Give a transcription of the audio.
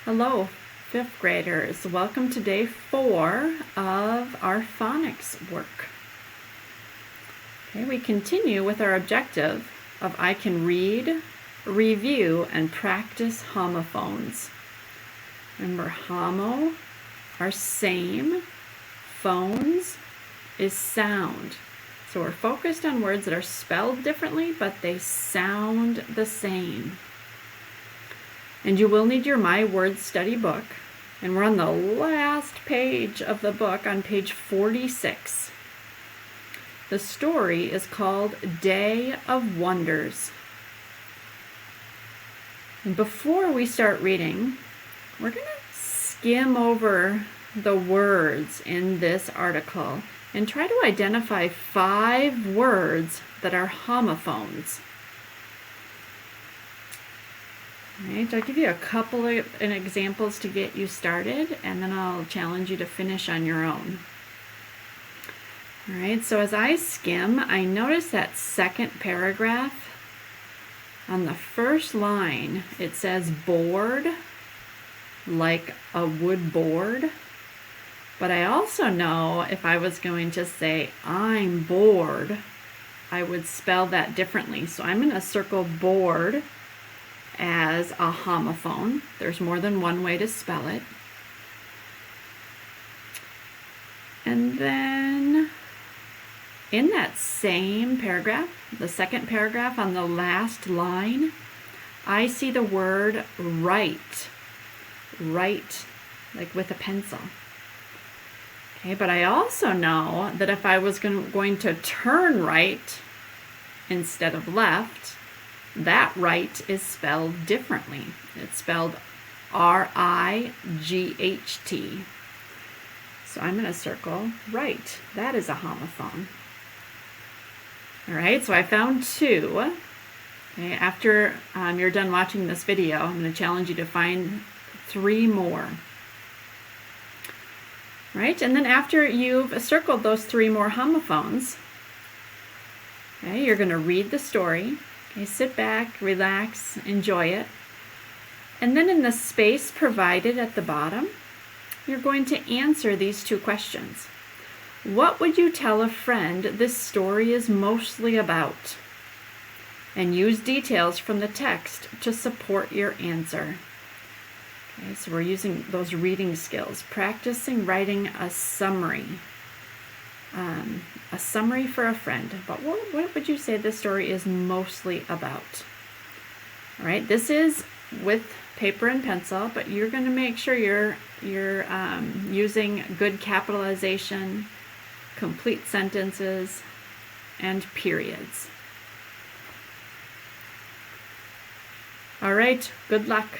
Hello, fifth graders. Welcome to day 4 of our phonics work. Okay, we continue with our objective of I can read, review, and practice homophones. Remember, homo are same, phones is sound. So we're focused on words that are spelled differently, but they sound the same. And you will need your My Words study book. And we're on the last page of the book on page 46. The story is called Day of Wonders. And before we start reading, we're going to skim over the words in this article and try to identify 5 words that are homophones. Alright, I'll give you a couple of examples to get you started, and then I'll challenge you to finish on your own. Alright, so as I skim, I notice that second paragraph. On the first line, it says board, like a wood board. But I also know if I was going to say I'm bored, I would spell that differently. So I'm going to circle board as a homophone. There's more than one way to spell it. And then in that same paragraph, the second paragraph on the last line, I see the word write. Write, like with a pencil. Okay, but I also know that if I was going to turn right instead of left, that right is spelled differently. It's spelled R-I-G-H-T. So I'm going to circle right. That is a homophone. All right, so I found 2. Okay, after you're done watching this video, I'm going to challenge you to find 3 more. Right, and then after you've circled those 3 more homophones, okay, you're going to read the story. Okay, sit back, relax, enjoy it. And then in the space provided at the bottom, you're going to answer these 2 questions. What would you tell a friend this story is mostly about? And use details from the text to support your answer. Okay, so we're using those reading skills, practicing writing a summary. A summary for a friend. But what would you say this story is mostly about? All right, this is with paper and pencil, but you're going to make sure you're using good capitalization, complete sentences, and periods. All right, good luck.